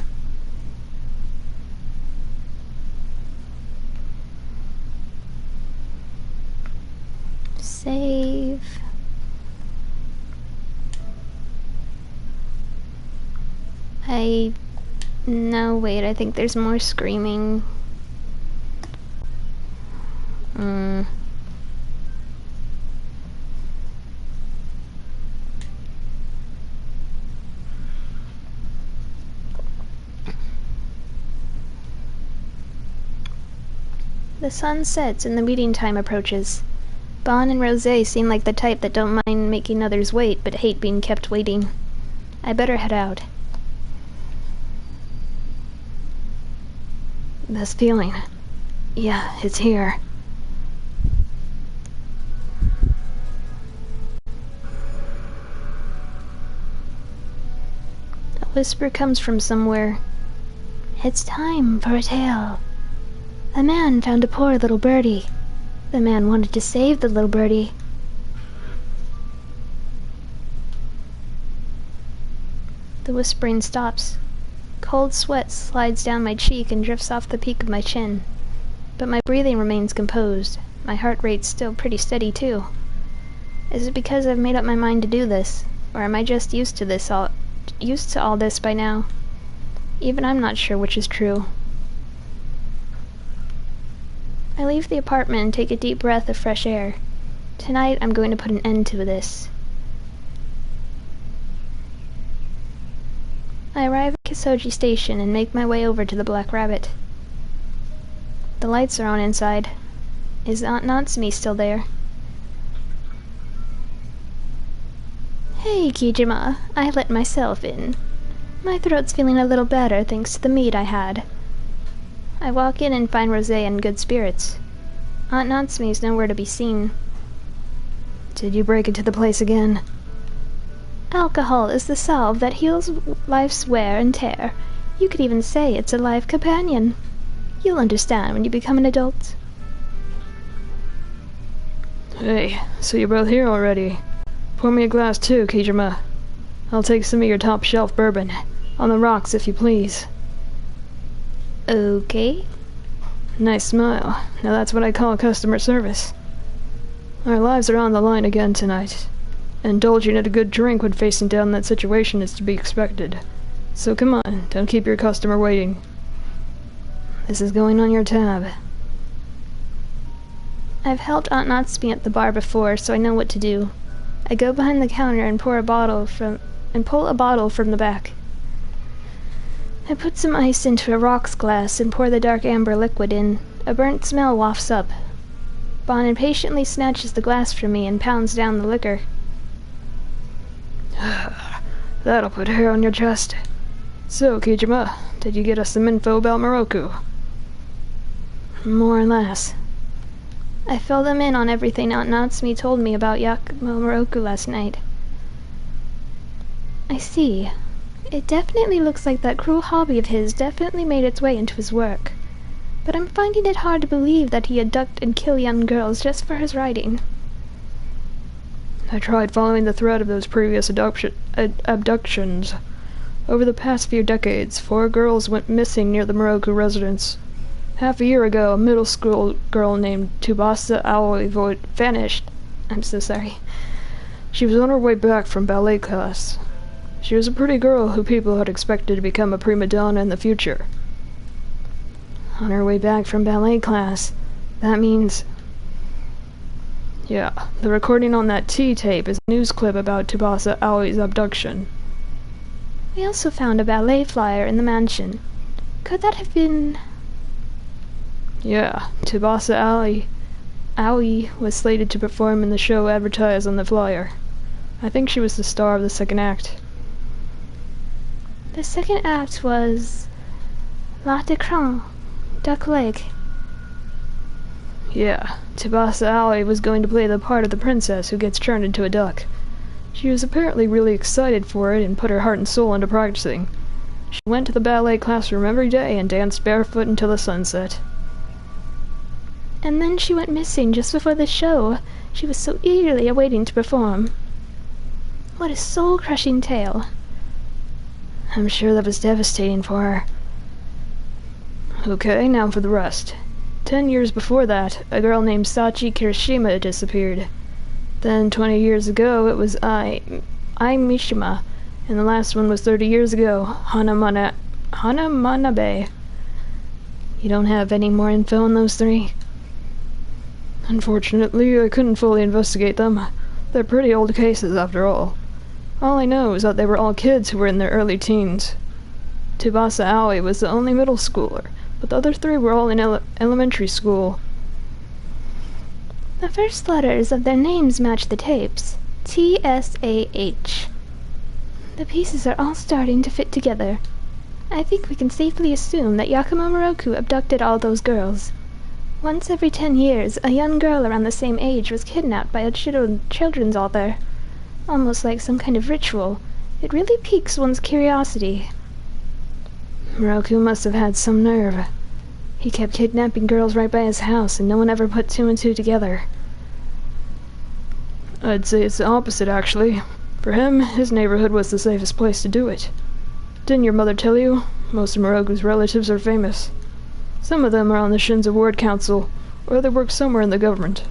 Save. I No, wait, I think there's more screaming. The sun sets and the meeting time approaches. Bon and Rosé seem like the type that don't mind making others wait, but hate being kept waiting. I better head out. This feeling. Yeah, it's here. A whisper comes from somewhere. It's time for a tale. A man found a poor little birdie. The man wanted to save the little birdie. The whispering stops. Cold sweat slides down my cheek and drifts off the peak of my chin. But my breathing remains composed. My heart rate's still pretty steady, too. Is it because I've made up my mind to do this? Or am I just used to all this by now? Even I'm not sure which is true. I leave the apartment and take a deep breath of fresh air. Tonight I'm going to put an end to this. I arrive at Kisoji Station and make my way over to the Black Rabbit. The lights are on inside. Is Aunt Natsumi still there? Hey, Kijima. I let myself in. My throat's feeling a little better thanks to the meat I had. I walk in and find Rosé in good spirits. Aunt Natsumi's nowhere to be seen. Did you break into the place again? Alcohol is the salve that heals life's wear and tear. You could even say it's a life companion. You'll understand when you become an adult. Hey, so you're both here already. Pour me a glass too, Kijima. I'll take some of your top shelf bourbon. On the rocks, if you please. Okay. Nice smile. Now that's what I call customer service. Our lives are on the line again tonight. Indulging in a good drink when facing down that situation is to be expected. So come on, don't keep your customer waiting. This is going on your tab. I've helped Aunt Natsumi at the bar before, so I know what to do. I go behind the counter and pull a bottle from the back. I put some ice into a rocks glass and pour the dark amber liquid in. A burnt smell wafts up. Bon impatiently snatches the glass from me and pounds down the liquor. That'll put hair on your chest. So, Kijima, did you get us some info about Moroku? More or less. I filled him in on everything Aunt Natsumi told me about Yakumo Moroku last night. I see. It definitely looks like that cruel hobby of his definitely made its way into his work. But I'm finding it hard to believe that he abduct and kill young girls just for his writing. I tried following the thread of those previous abductions. Over the past few decades, 4 girls went missing near the Moroku residence. Half a year ago, a middle school girl named Tsubasa Aoi vanished. I'm so sorry. She was on her way back from ballet class. She was a pretty girl who people had expected to become a prima donna in the future. On her way back from ballet class. That means... Yeah, the recording on that T-tape is a news clip about Tsubasa Aoi's abduction. We also found a ballet flyer in the mansion. Could that have been... Yeah, Tsubasa Aoi was slated to perform in the show advertised on the flyer. I think she was the star of the second act. The second act was... La Decran, Duck Leg. Yeah, Tsubasa Aoi was going to play the part of the princess who gets turned into a duck. She was apparently really excited for it and put her heart and soul into practicing. She went to the ballet classroom every day and danced barefoot until the sunset. And then she went missing just before the show. She was so eagerly awaiting to perform. What a soul-crushing tale. I'm sure that was devastating for her. Okay, now for the rest. 10 years before that, a girl named Sachi Kirishima disappeared. Then 20 years ago, it was Ai Mishima, and the last one was 30 years ago, Hana Hanamanabe. You don't have any more info on those three? Unfortunately, I couldn't fully investigate them. They're pretty old cases, after all. All I know is that they were all kids who were in their early teens. Tsubasa Aoi was the only middle schooler, but the other three were all in elementary school. The first letters of their names match the tapes. TSAH. The pieces are all starting to fit together. I think we can safely assume that Yakumo Moroku abducted all those girls. Once every 10 years, a young girl around the same age was kidnapped by a children's author. Almost like some kind of ritual. It really piques one's curiosity. Moroku must have had some nerve. He kept kidnapping girls right by his house, and no one ever put two and two together. I'd say it's the opposite, actually. For him, his neighborhood was the safest place to do it. Didn't your mother tell you? Most of Moroku's relatives are famous. Some of them are on the Shinza Ward Council, or they work somewhere in the government.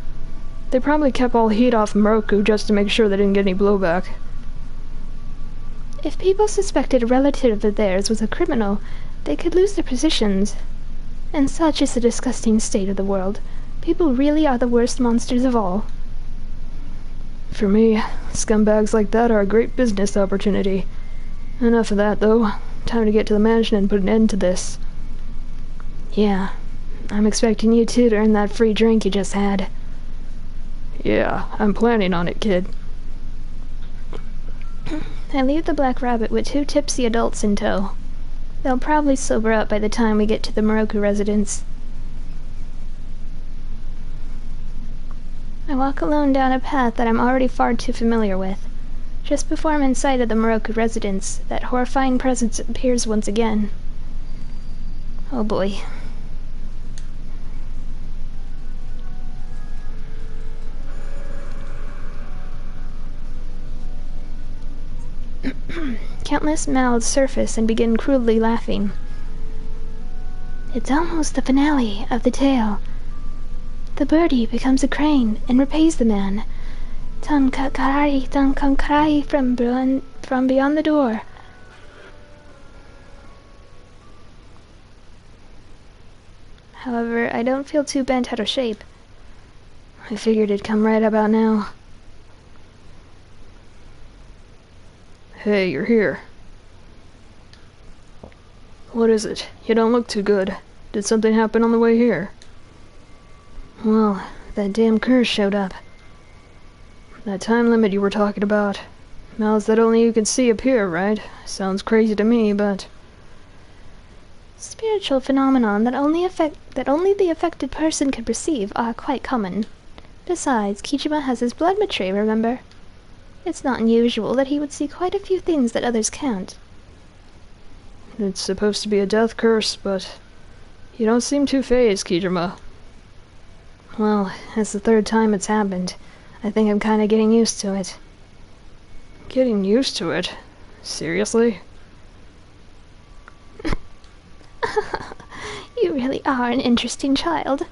They probably kept all heat off Moroku just to make sure they didn't get any blowback. If people suspected a relative of theirs was a criminal, they could lose their positions. And such is the disgusting state of the world. People really are the worst monsters of all. For me, scumbags like that are a great business opportunity. Enough of that, though. Time to get to the mansion and put an end to this. Yeah, I'm expecting you two to earn that free drink you just had. Yeah, I'm planning on it, kid. I leave the Black Rabbit with 2 tipsy adults in tow. They'll probably sober up by the time we get to the Moroku residence. I walk alone down a path that I'm already far too familiar with. Just before I'm in sight of the Moroku residence, that horrifying presence appears once again. Oh boy. Countless mouths surface and begin crudely laughing. It's almost the finale of the tale. The birdie becomes a crane and repays the man. Tankarai from beyond the door. However, I don't feel too bent out of shape. I figured it'd come right about now. Hey, you're here. What is it? You don't look too good. Did something happen on the way here? Well, that damn curse showed up. That time limit you were talking about. Mouths that only you can see appear, right? Sounds crazy to me, but... Spiritual phenomenon that only the affected person can perceive are quite common. Besides, Kijima has his blood matrix, remember? It's not unusual that he would see quite a few things that others can't. It's supposed to be a death curse, but... You don't seem too phased, Kijima. Well, it's the 3rd time it's happened. I think I'm kinda getting used to it. Getting used to it? Seriously? You really are an interesting child.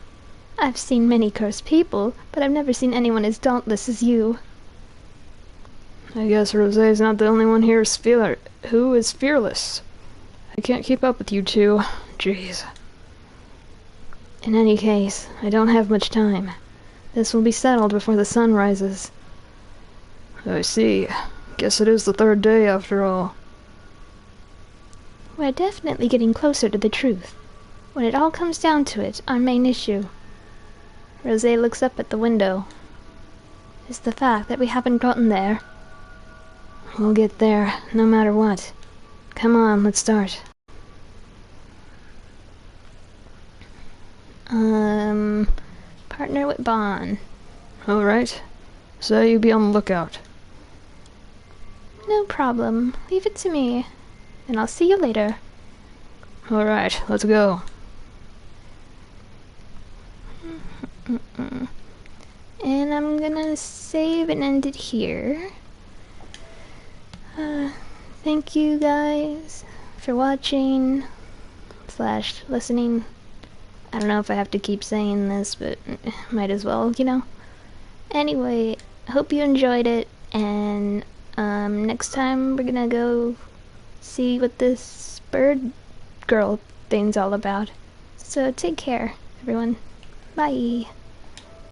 I've seen many cursed people, but I've never seen anyone as dauntless as you. I guess Rosé's not the only one here who is fearless. I can't keep up with you two. Jeez. In any case, I don't have much time. This will be settled before the sun rises. I see. Guess it is the 3rd day after all. We're definitely getting closer to the truth. When it all comes down to it, our main issue, Rosé looks up at the window, is the fact that we haven't gotten there. We'll get there, no matter what. Come on, let's start. Partner with Bon. Alright. So you be on the lookout. No problem. Leave it to me. And I'll see you later. Alright, let's go. And I'm gonna save and end it here. Thank you guys for watching / listening. I don't know if I have to keep saying this, but might as well, you know. Anyway, hope you enjoyed it, and next time we're gonna go see what this bird girl thing's all about. So take care, everyone. Bye.